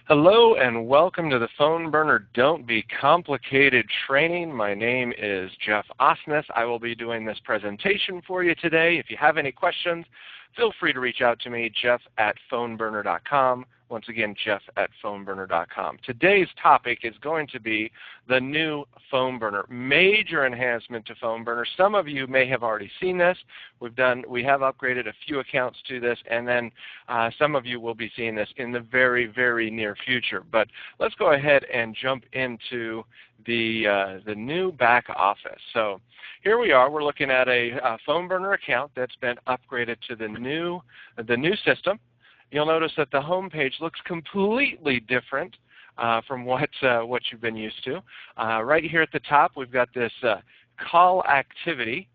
Hello and welcome to the Phone Burner Don't Be Complicated training. My name is Jeff Osnes. I will be doing this presentation for you today. If you have any questions, feel free to reach out to me, jeff@phoneburner.com. Once again, jeff@phoneburner.com. Today's topic is going to be the new Phone Burner, major enhancement to Phone Burner. Some of you may have already seen this. We have upgraded a few accounts to this, and then some of you will be seeing this in the very, very near future. But let's go ahead and jump into the new back office. So here we are. We're looking at a Phone Burner account that's been upgraded to the new system. You'll notice that the home page looks completely different from what you've been used to. Right here at the top, we've got this call activity.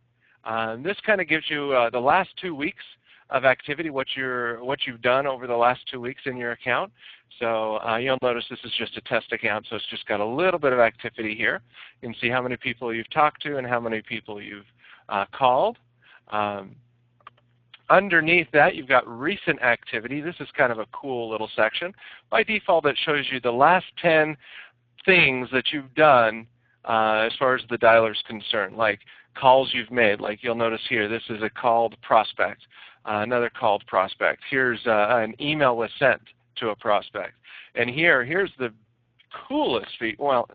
This kind of gives you the last 2 weeks of activity, what you've done over the last 2 weeks in your account. So you'll notice this is just a test account, so it's just got a little bit of activity here. You can see how many people you've talked to and how many people you've called. Underneath that, you've got recent activity. This is kind of a cool little section. By default, it shows you the last 10 things that you've done as far as the dialer is concerned, like calls you've made. Like you'll notice here, this is a called prospect, another called prospect. Here's an email was sent to a prospect. And here's the coolest feature. Well,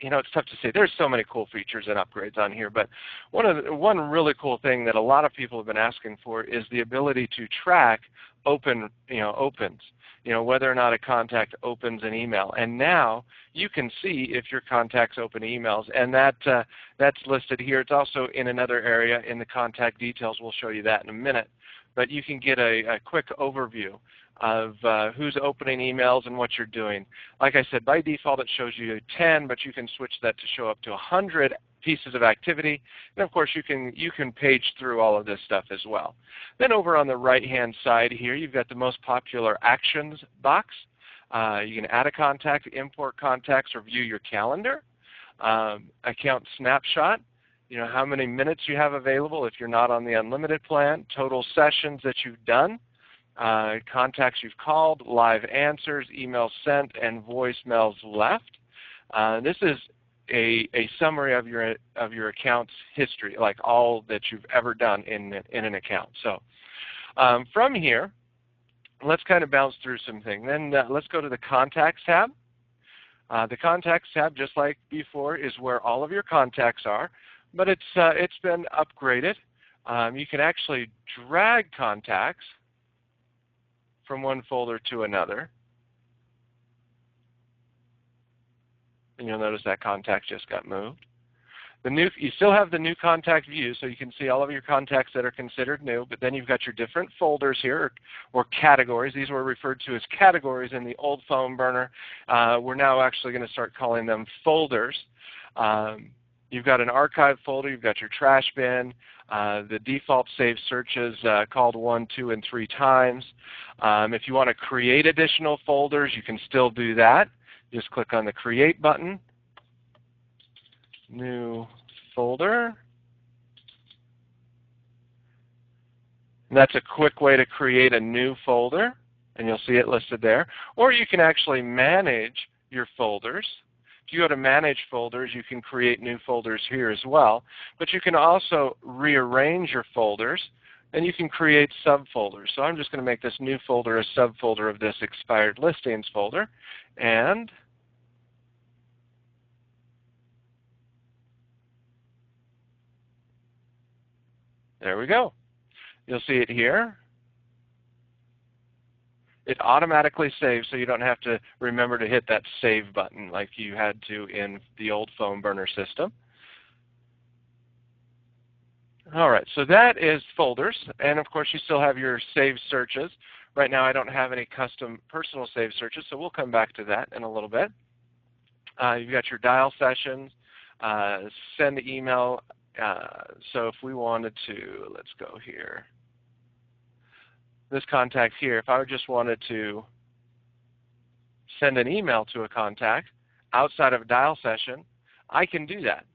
you know, it's tough to say. There's so many cool features and upgrades on here, but one really cool thing that a lot of people have been asking for is the ability to track opens, whether or not a contact opens an email. And now you can see if your contacts open emails, and that's listed here. It's also in another area in the contact details. We'll show you that in a minute. But you can get a quick overview of who's opening emails and what you're doing. Like I said, by default it shows you 10, but you can switch that to show up to 100 pieces of activity. And of course you can page through all of this stuff as well. Then over on the right hand side here, you've got the most popular actions box. You can add a contact, import contacts, or view your calendar. Account snapshot, how many minutes you have available if you're not on the unlimited plan, total sessions that you've done, contacts you've called, live answers, emails sent, and voicemails left. This is a summary of your account's history, like all that you've ever done in an account. So from here, let's kind of bounce through some things. Then let's go to the Contacts tab. The Contacts tab, just like before, is where all of your contacts are, but it's been upgraded. You can actually drag contacts from one folder to another. And you'll notice that contact just got moved. You still have the new contact view, so you can see all of your contacts that are considered new, but then you've got your different folders here, or categories. These were referred to as categories in the old Phone Burner. We're now actually going to start calling them folders. You've got an archive folder, you've got your trash bin, the default saved searches called 1, 2, and 3 times. If you want to create additional folders, you can still do that. Just click on the Create button, New Folder. And that's a quick way to create a new folder, and you'll see it listed there. Or you can actually manage your folders. If you go to Manage Folders, you can create new folders here as well. But you can also rearrange your folders, and you can create subfolders. So I'm just going to make this new folder a subfolder of this Expired Listings folder. And there we go. You'll see it here. It automatically saves, so you don't have to remember to hit that Save button like you had to in the old Phone Burner system. All right, so that is folders, and of course you still have your saved searches. Right now I don't have any custom personal saved searches, so we'll come back to that in a little bit. You've got your dial sessions, send email. So if we wanted to, let's go here. This contact here, if I just wanted to send an email to a contact outside of a dial session, I can do that.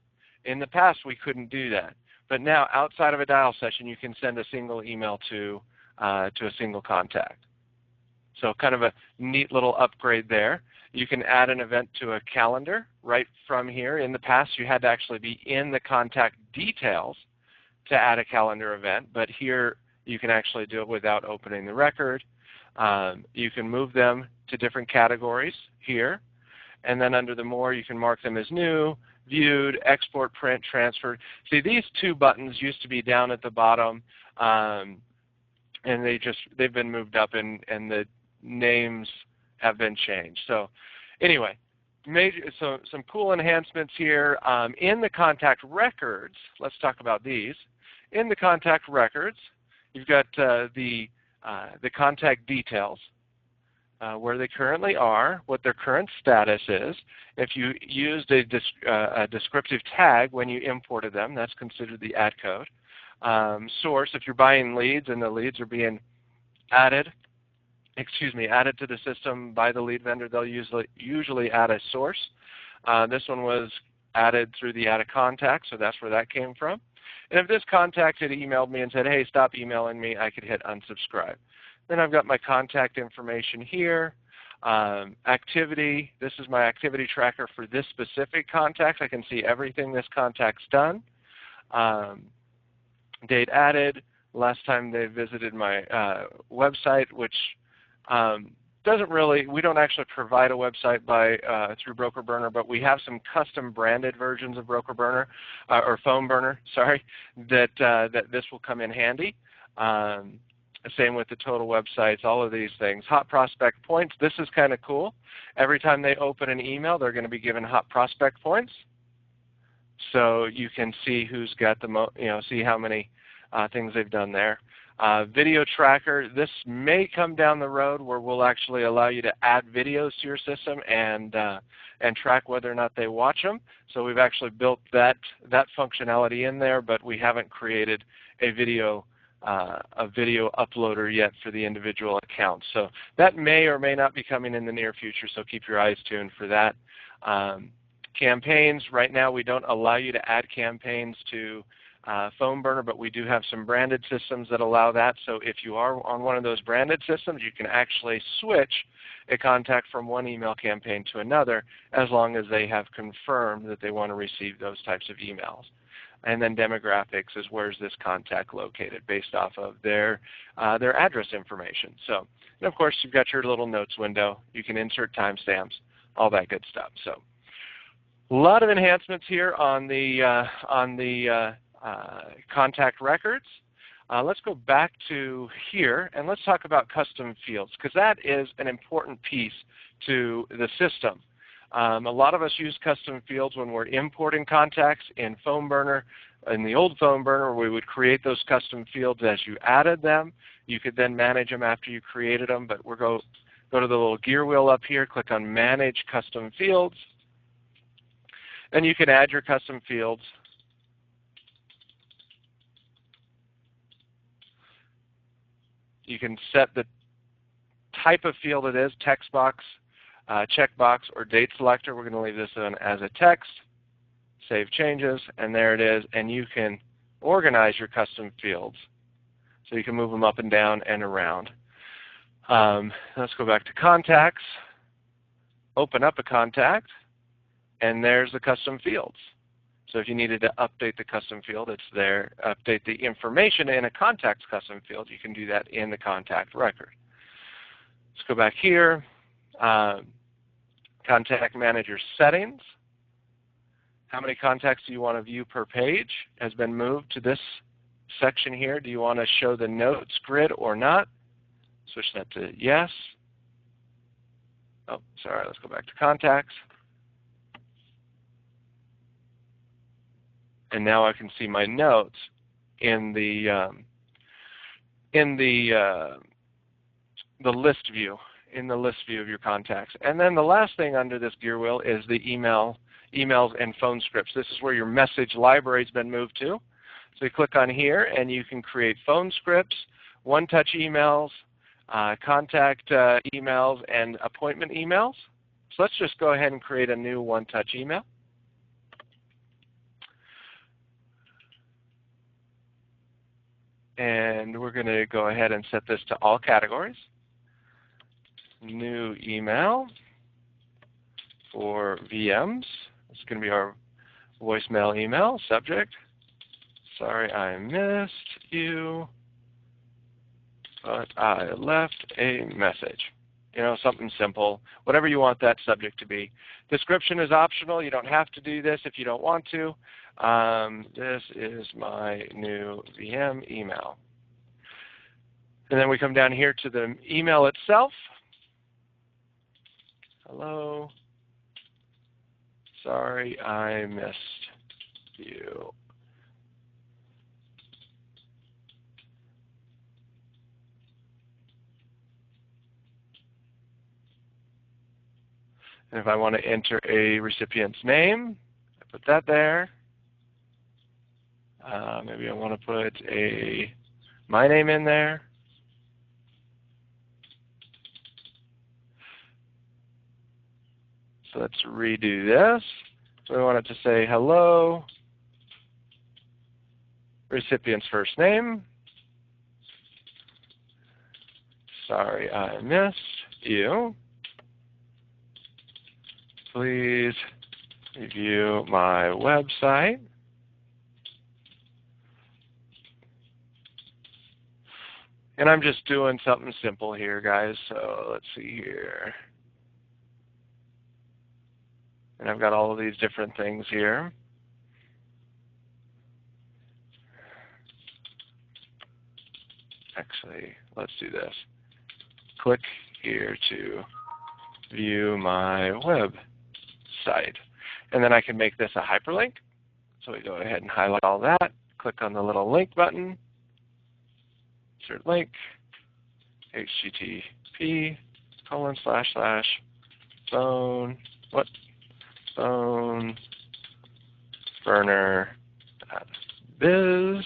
In the past, we couldn't do that. But now, outside of a dial session, you can send a single email to a single contact. So kind of a neat little upgrade there. You can add an event to a calendar right from here. In the past, you had to actually be in the contact details to add a calendar event, but here you can actually do it without opening the record. You can move them to different categories here, and then under the More, you can mark them as new, viewed, export, print, transfer. See, these two buttons used to be down at the bottom, and they've been moved up, and the names have been changed. So anyway, some cool enhancements here. In the contact records, let's talk about these. In the contact records, you've got the contact details, where they currently are, what their current status is. If you used a descriptive tag when you imported them, that's considered the add code. Source, if you're buying leads and the leads are being added to the system by the lead vendor, they'll usually add a source. This one was added through the add a contact, so that's where that came from. And if this contact had emailed me and said, hey, stop emailing me, I could hit unsubscribe. Then I've got my contact information here. Activity, this is my activity tracker for this specific contact. I can see everything this contact's done. Date added, last time they visited my website, which doesn't really, we don't actually provide a website through BrokerBurner, but we have some custom branded versions of BrokerBurner, or PhoneBurner, sorry, that this will come in handy. Same with the total websites, all of these things. Hot prospect points, this is kind of cool. Every time they open an email, they're going to be given hot prospect points. So you can see who's got the see how many things they've done there. Video tracker, this may come down the road where we'll actually allow you to add videos to your system and track whether or not they watch them. So we've actually built that functionality in there, but we haven't created a video uploader yet for the individual accounts. So that may or may not be coming in the near future, so keep your eyes tuned for that. Campaigns, right now we don't allow you to add campaigns to PhoneBurner, but we do have some branded systems that allow that. So if you are on one of those branded systems, you can actually switch a contact from one email campaign to another as long as they have confirmed that they want to receive those types of emails. And then demographics is where's this contact located based off of their address information. So, and of course, you've got your little notes window. You can insert timestamps, all that good stuff. So, a lot of enhancements here on the contact records. Let's go back to here and let's talk about custom fields, because that is an important piece to the system. A lot of us use custom fields when we're importing contacts in PhoneBurner. In the old PhoneBurner, we would create those custom fields as you added them. You could then manage them after you created them, but we'll go to the little gear wheel up here, click on Manage Custom Fields, and you can add your custom fields. You can set the type of field it is, text box, checkbox, or date selector. We're going to leave this on as a text. Save changes, and there it is. And you can organize your custom fields. So you can move them up and down and around. Let's go back to contacts. Open up a contact, and there's the custom fields. So if you needed to update the custom field, it's there. Update the information in a contact's custom field, you can do that in the contact record. Let's go back here. Contact Manager settings. How many contacts do you want to view per page has been moved to this section here. Do you want to show the notes grid or not? Switch that to yes. Oh, sorry, let's go back to contacts. And now I can see my notes in the list view, in the list view of your contacts. And then the last thing under this gear wheel is the emails and phone scripts. This is where your message library has been moved to. So you click on here and you can create phone scripts, one-touch emails, contact emails, and appointment emails. So let's just go ahead and create a new one-touch email. And we're going to go ahead and set this to all categories. new email for VMs. This is going to be our voicemail email. Subject, sorry I missed you, but I left a message. You know, something simple, whatever you want that subject to be. Description is optional. You don't have to do this if you don't want to. This is my new VM email. And then we come down here to the email itself. Hello. Sorry I missed you. And if I want to enter a recipient's name, I put that there. Maybe I want to put my name in there. So let's redo this. So we want it to say hello, recipient's first name. Sorry I missed you. Please review my website. And I'm just doing something simple here, guys. So let's see here. And I've got all of these different things here. Actually, let's do this. Click here to view my website. And then I can make this a hyperlink. So we go ahead and highlight all that. Click on the little link button. Insert link. phoneburner.biz.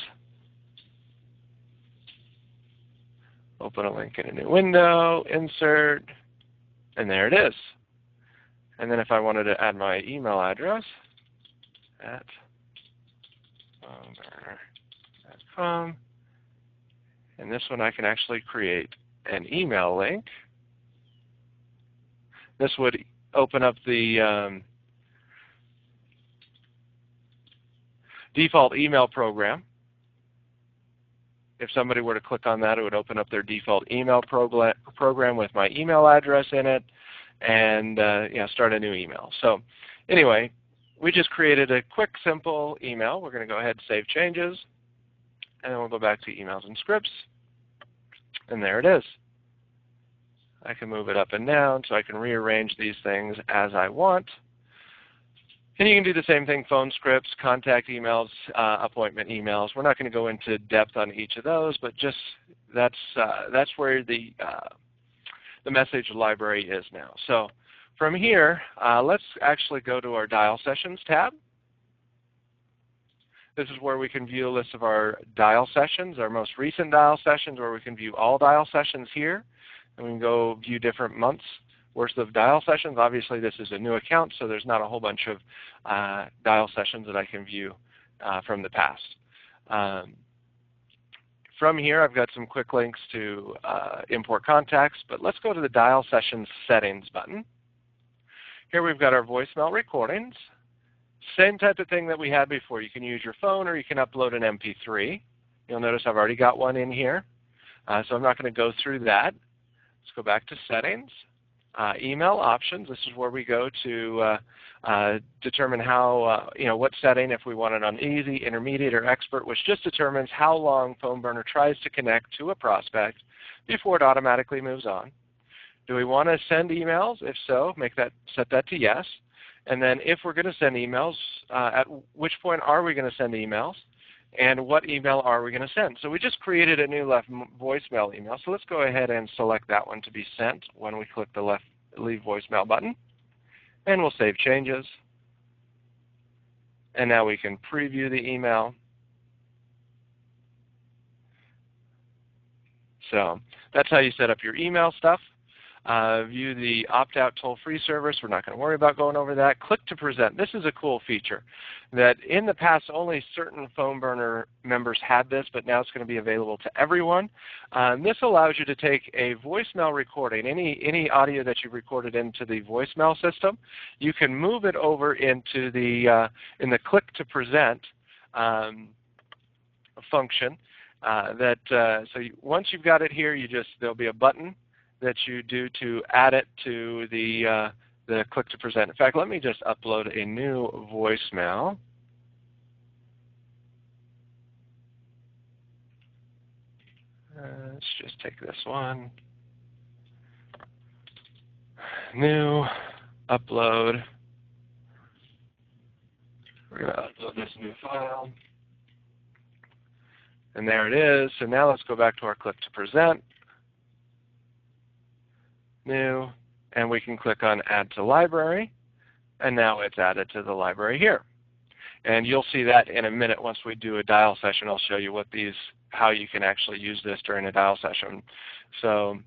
Open a link in a new window, insert, and there it is. And then if I wanted to add my email address at phoneburner.com, and this one I can actually create an email link. This would open up the default email program. If somebody were to click on that, it would open up their default email program with my email address in it, and start a new email. So anyway, we just created a quick, simple email. We're going to go ahead and save changes, and then we'll go back to emails and scripts, and there it is. I can move it up and down, so I can rearrange these things as I want. And you can do the same thing, phone scripts, contact emails, appointment emails. We're not going to go into depth on each of those, but just that's where the message library is now. So from here, let's actually go to our Dial Sessions tab. This is where we can view a list of our dial sessions, our most recent dial sessions, where we can view all dial sessions here. And we can go view different months worth of dial sessions. Obviously, this is a new account, so there's not a whole bunch of dial sessions that I can view from the past. From here, I've got some quick links to import contacts, but let's go to the Dial Sessions Settings button. Here we've got our voicemail recordings. Same type of thing that we had before. You can use your phone or you can upload an MP3. You'll notice I've already got one in here, so I'm not going to go through that. Let's go back to Settings. Email options. This is where we go to determine how, what setting, if we want it on easy, intermediate, or expert, which just determines how long PhoneBurner tries to connect to a prospect before it automatically moves on. Do we want to send emails? If so, set that to yes. And then if we're going to send emails, at which point are we going to send emails? And what email are we going to send? So we just created a new left voicemail email. So let's go ahead and select that one to be sent when we click the left leave voicemail button. And we'll save changes. And now we can preview the email. So that's how you set up your email stuff. View the opt-out toll-free service. We're not going to worry about going over that. Click to present. This is a cool feature that in the past only certain PhoneBurner members had this, but now it's going to be available to everyone. This allows you to take a voicemail recording, any audio that you've recorded into the voicemail system. You can move it over into the in the click to present function. Once you've got it here, there'll be a button that you do to add it to the click to present. In fact, let me just upload a new voicemail. Let's just take this one. New, upload. We're going to upload this new file. And there it is. So now let's go back to our click to present. New, and we can click on Add to Library, and now it's added to the library here. And you'll see that in a minute once we do a dial session. I'll show you how you can actually use this during a dial session. So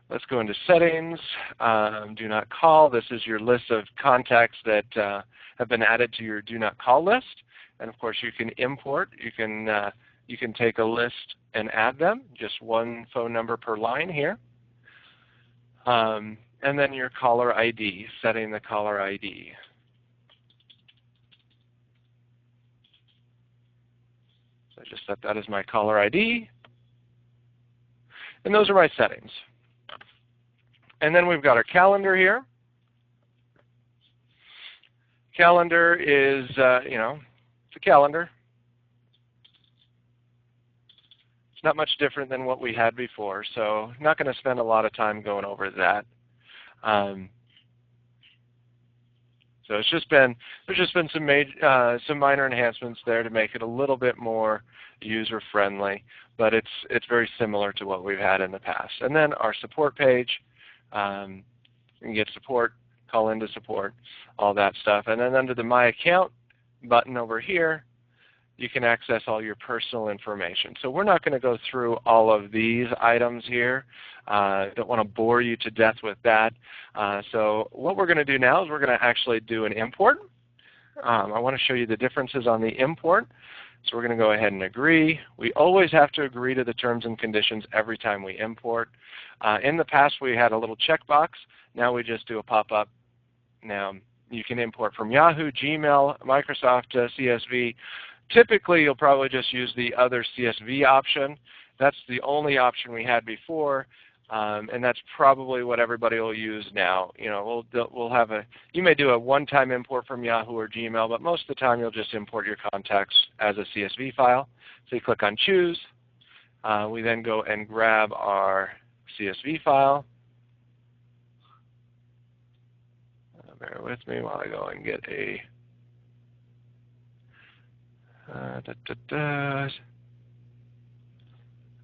let's go into Settings, Do Not Call. This is your list of contacts that have been added to your Do Not Call list. And of course, you can import. You can take a list and add them, just one phone number per line here. And then your caller ID, setting the caller ID. So I just set that as my caller ID. And those are my settings. And then we've got our calendar here. Calendar is, it's a calendar. Not much different than what we had before, so not going to spend a lot of time going over that. So there's just been some minor enhancements there to make it a little bit more user-friendly, but it's very similar to what we've had in the past. And then our support page, you can get support, call into support, all that stuff. And then under the My Account button over here, you can access all your personal information. So we're not going to go through all of these items here. I don't want to bore you to death with that. So what we're going to do now is we're going to actually do an import. I want to show you the differences on the import. So we're going to go ahead and agree. We always have to agree to the terms and conditions every time we import. In the past we had a little checkbox. Now we just do a pop-up. Now you can import from Yahoo, Gmail, Microsoft CSV. Typically, you'll probably just use the other CSV option. That's the only option we had before, and that's probably what everybody will use now. You may do a one-time import from Yahoo or Gmail, but most of the time you'll just import your contacts as a CSV file. So you click on Choose. We then go and grab our CSV file. Bear with me while I go and get a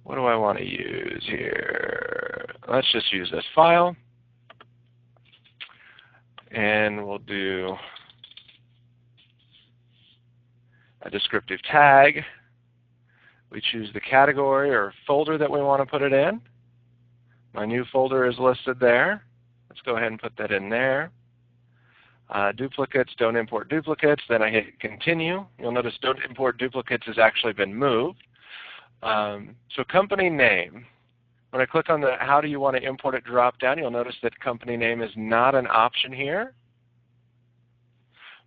what do I want to use here? Let's just use this file, and we'll do a descriptive tag. We choose the category or folder that we want to put it in. My new folder is listed there. Let's go ahead and put that in there. Duplicates, don't import duplicates. Then I hit continue. You'll notice don't import duplicates has actually been moved. So company name. When I click on the how do you want to import it drop down, you'll notice that company name is not an option here.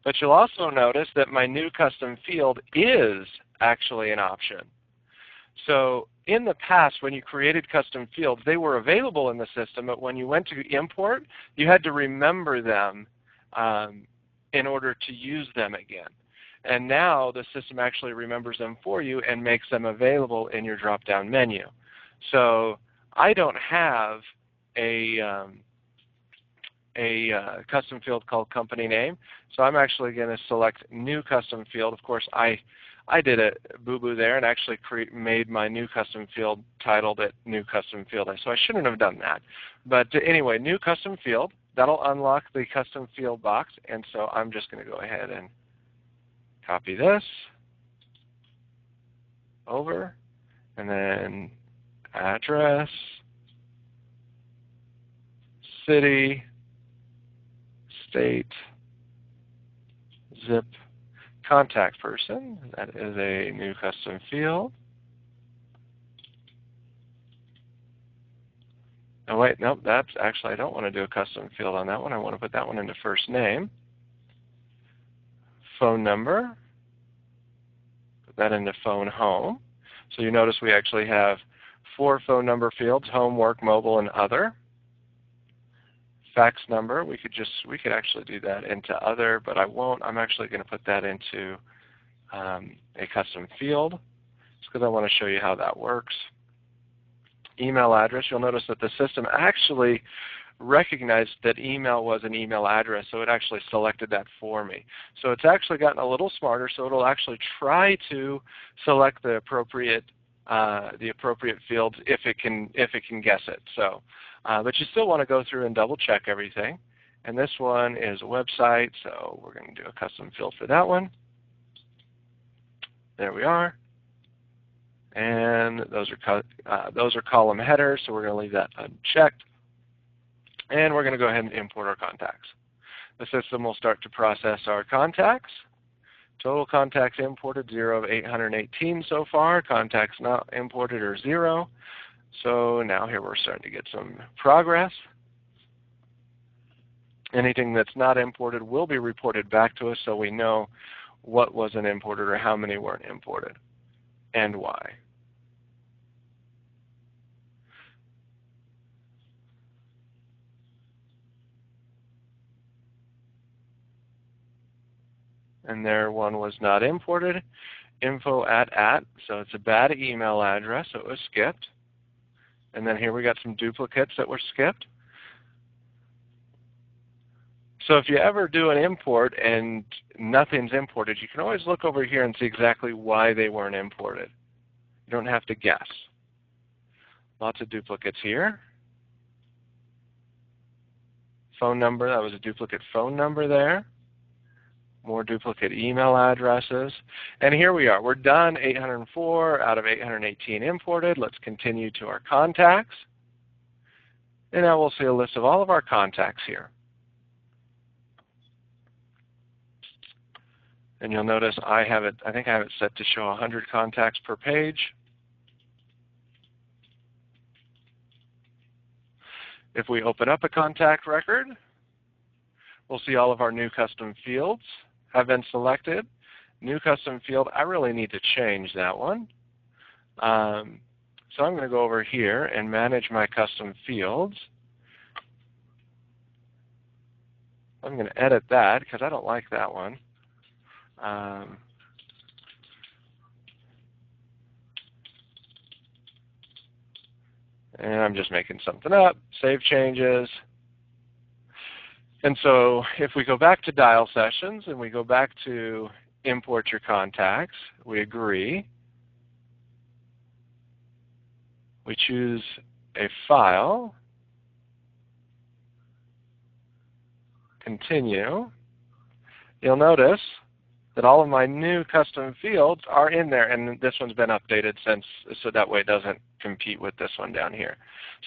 But you'll also notice that my new custom field is actually an option. So in the past, when you created custom fields, they were available in the system, but when you went to import, you had to remember them in order to use them again. And now the system actually remembers them for you and makes them available in your drop-down menu. So I don't have a custom field called company name, so I'm actually going to select new custom field. Of course, I did a boo-boo there and actually made my new custom field titled it new custom field. So I shouldn't have done that. But anyway, new custom field. That'll unlock the custom field box, and so I'm just going to go ahead and copy this over, and then address, city, state, zip, contact person. That is a new custom field. Oh wait, nope, that's actually, I don't want to do a custom field on that one. I want to put that one into first name. Phone number, put that into phone home. So you notice we actually have 4 phone number fields: home, work, mobile, and other. Fax number, we could actually do that into other, but I won't. I'm actually going to put that into a custom field, just because I want to show you how that works. Email address, you'll notice that the system actually recognized that email was an email address, so it actually selected that for me. So it's actually gotten a little smarter, so it'll actually try to select the appropriate fields if it can guess it. So, but you still want to go through and double check everything. And this one is a website, so we're going to do a custom field for that one. There we are. And those are column headers, so we're going to leave that unchecked. And we're going to go ahead and import our contacts. The system will start to process our contacts. Total contacts imported, 0 of 818 so far. Contacts not imported are 0. So now here we're starting to get some progress. Anything that's not imported will be reported back to us, so we know what wasn't imported or how many weren't imported and why. And there one was not imported. Info at, so it's a bad email address, so it was skipped. And then here we got some duplicates that were skipped. So if you ever do an import and nothing's imported, you can always look over here and see exactly why they weren't imported. You don't have to guess. Lots of duplicates here. Phone number, that was a duplicate phone number there. More duplicate email addresses. And here we are. We're done. 804 out of 818 imported. Let's continue to our contacts. And now we'll see a list of all of our contacts here. And you'll notice I think I have it set to show 100 contacts per page. If we open up a contact record, we'll see all of our new custom fields have been selected. New custom field, I really need to change that one. So I'm going to go over here and manage my custom fields. I'm going to edit that because I don't like that one. And I'm just making something up. Save changes. And so if we go back to dial sessions and we go back to import your contacts, we agree. We choose a file. Continue. You'll notice that all of my new custom fields are in there, and this one's been updated since, so that way it doesn't compete with this one down here.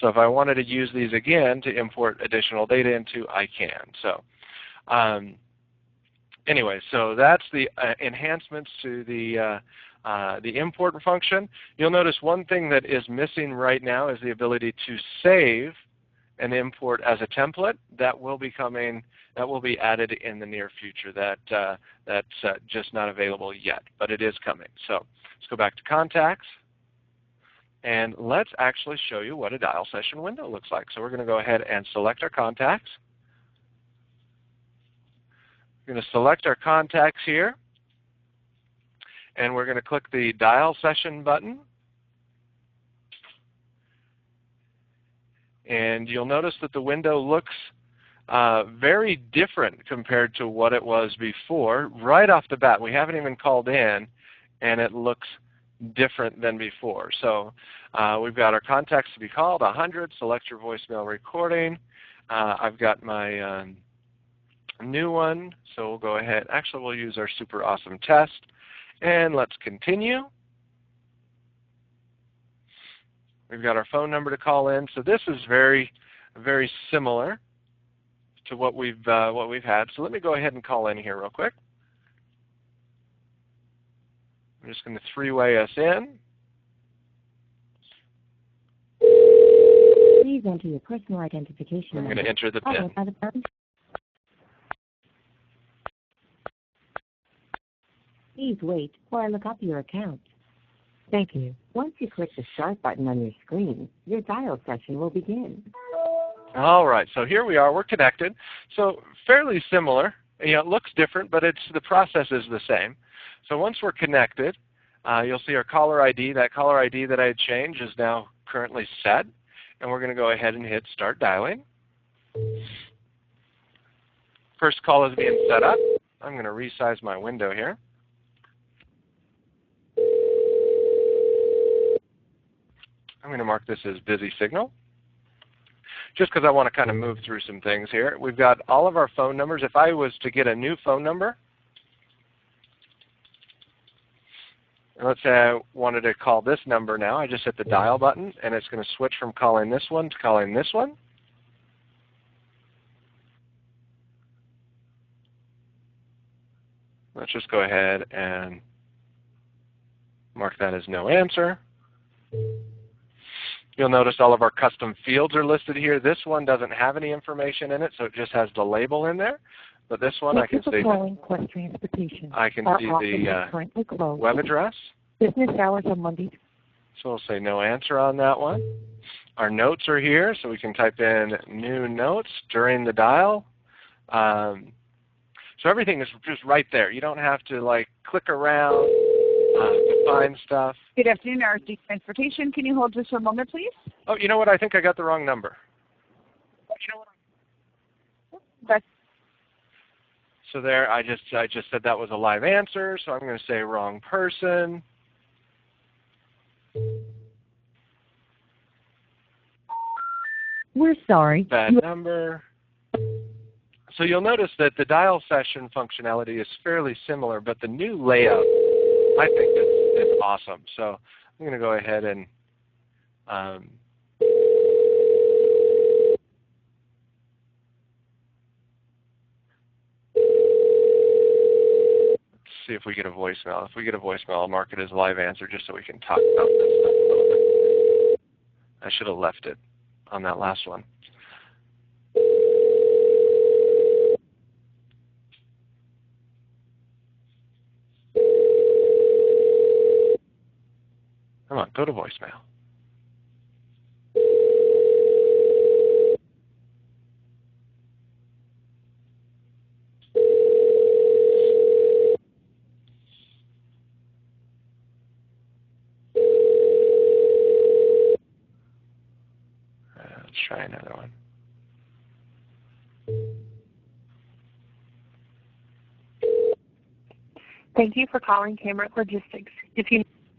So if I wanted to use these again to import additional data into, I can. So anyway, so that's the enhancements to the import function. You'll notice one thing that is missing right now is the ability to save an import as a template. That will be coming. That will be added in the near future. That's just not available yet, but it is coming. So let's go back to contacts, and let's actually show you what a dial session window looks like. So we're going to go ahead and select our contacts. We're going to select our contacts here, and we're going to click the dial session button. And you'll notice that the window looks very different compared to what it was before. Right off the bat, we haven't even called in, and it looks different than before. So we've got our contacts to be called, 100, select your voicemail recording. I've got my new one, so we'll go ahead. Actually, we'll use our super awesome test, and let's continue. We've got our phone number to call in. So this is very, very similar to what we've had. So let me go ahead and call in here real quick. I'm just going to three-way us in. Please enter your personal identification. I'm going to enter the PIN. Please wait while I look up your account. Thank you. Once you click the Start button on your screen, your dial session will begin. All right, so here we are. We're connected. So fairly similar. It looks different, but the process is the same. So once we're connected, you'll see our caller ID. That caller ID that I had changed is now currently set. And we're going to go ahead and hit Start Dialing. First call is being set up. I'm going to resize my window here. I'm going to mark this as busy signal, just because I want to kind of move through some things here. We've got all of our phone numbers. If I was to get a new phone number, and let's say I wanted to call this number now, I just hit the dial button, and it's going to switch from calling this one to calling this one. Let's just go ahead and mark that as no answer. You'll notice all of our custom fields are listed here. This one doesn't have any information in it, so it just has the label in there. But this one I can see Transportation. I can see the web address. Business hours on Monday. So we'll say no answer on that one. Our notes are here, so we can type in new notes during the dial. So everything is just right there. You don't have to like click around to find stuff. Good afternoon, RSD Transportation. Can you hold just for a moment, please? Oh, you know what? I think I got the wrong number. That's So there, I just said that was a live answer, so I'm going to say wrong person. We're sorry. Bad number. So you'll notice that the dial session functionality is fairly similar, but the new layout I think is awesome. So I'm going to go ahead and see if we get a voicemail. If we get a voicemail, I'll mark it as live answer just so we can talk about this stuff a little bit. I should have left it on that last one. Come on, go to voicemail. Let's try another one. Thank you for calling Camrec Logistics.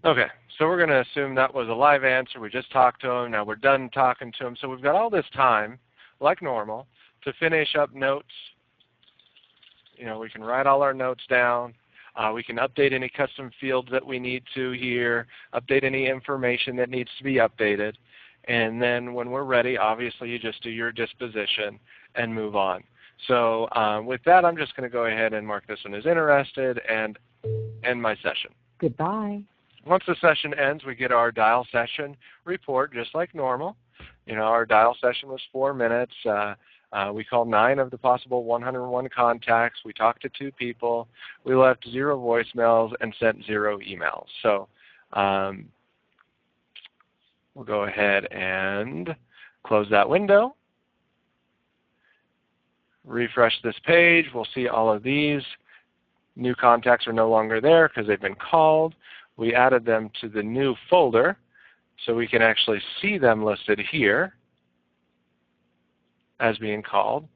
Okay, so we're going to assume that was a live answer. We just talked to him. Now we're done talking to him. So we've got all this time, like normal, to finish up notes. You know, we can write all our notes down. We can update any custom fields that we need to here, update any information that needs to be updated. And then when we're ready, obviously you just do your disposition and move on. So with that, I'm just going to go ahead and mark this one as interested and end my session. Goodbye. Once the session ends, we get our dial session report just like normal. You know, our dial session was 4 minutes. We called 9 of the possible 101 contacts. We talked to 2 people. We left 0 voicemails and sent 0 emails. So we'll go ahead and close that window. Refresh this page. We'll see all of these. New contacts are no longer there because they've been called. We added them to the new folder so we can actually see them listed here as being called.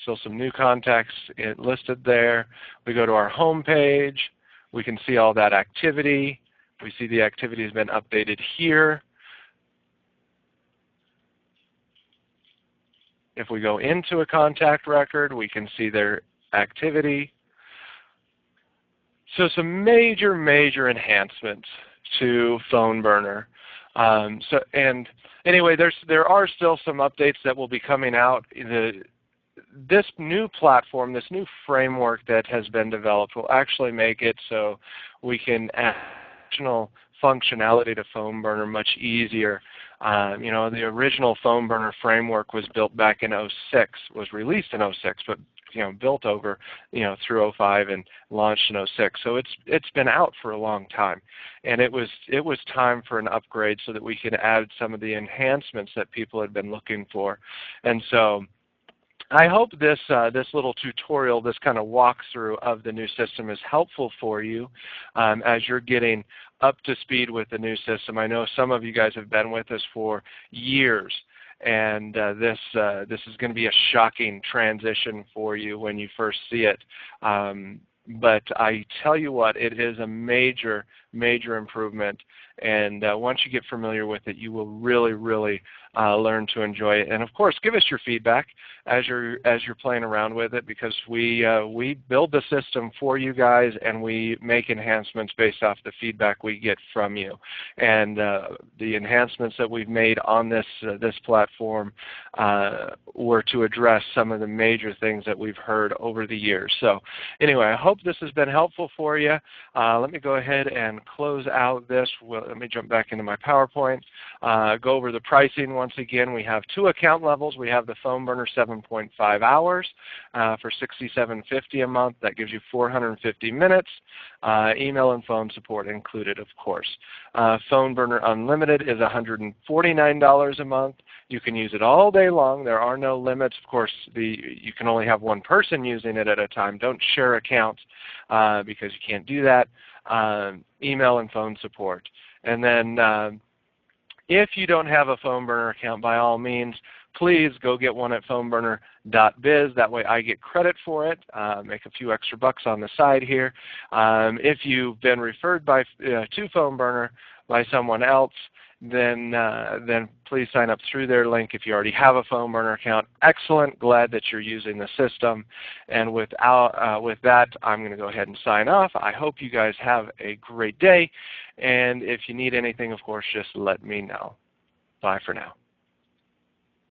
Still some new contacts listed there. We go to our home page. We can see all that activity. We see the activity has been updated here. If we go into a contact record, we can see their activity. So some major, major enhancements to PhoneBurner. Anyway, there are still some updates that will be coming out. this new platform, this new framework that has been developed will actually make it so we can add additional functionality to PhoneBurner much easier. You know, the original PhoneBurner framework was built back in '06, was released in '06, but built over, through '05 and launched in '06. So it's been out for a long time, and it was time for an upgrade so that we could add some of the enhancements that people had been looking for. And so I hope this little tutorial, this kind of walkthrough of the new system is helpful for you as you're getting up to speed with the new system. I know some of you guys have been with us for years, and this is going to be a shocking transition for you when you first see it. But I tell you what, it is a major, major improvement. And once you get familiar with it, you will really, really learn to enjoy it. And of course, give us your feedback as you're playing around with it, because we build the system for you guys, and we make enhancements based off the feedback we get from you. And the enhancements that we've made on this platform were to address some of the major things that we've heard over the years. So anyway, I hope this has been helpful for you. Let me go ahead and close out this. Let me jump back into my PowerPoint. Go over the pricing once again. We have 2 account levels. We have the PhoneBurner 7.5 hours for $67.50 a month. That gives you 450 minutes. Email and phone support included, of course. PhoneBurner Unlimited is $149 a month. You can use it all day long. There are no limits. Of course, you can only have one person using it at a time. Don't share accounts because you can't do that. Email and phone support. And then if you don't have a PhoneBurner account, by all means, please go get one at phoneburner.biz. That way I get credit for it, make a few extra bucks on the side here. If you've been referred to PhoneBurner by someone else, then please sign up through their link if you already have a PhoneBurner account. Excellent. Glad that you're using the system. And with that, I'm going to go ahead and sign off. I hope you guys have a great day. And if you need anything, of course, just let me know. Bye for now.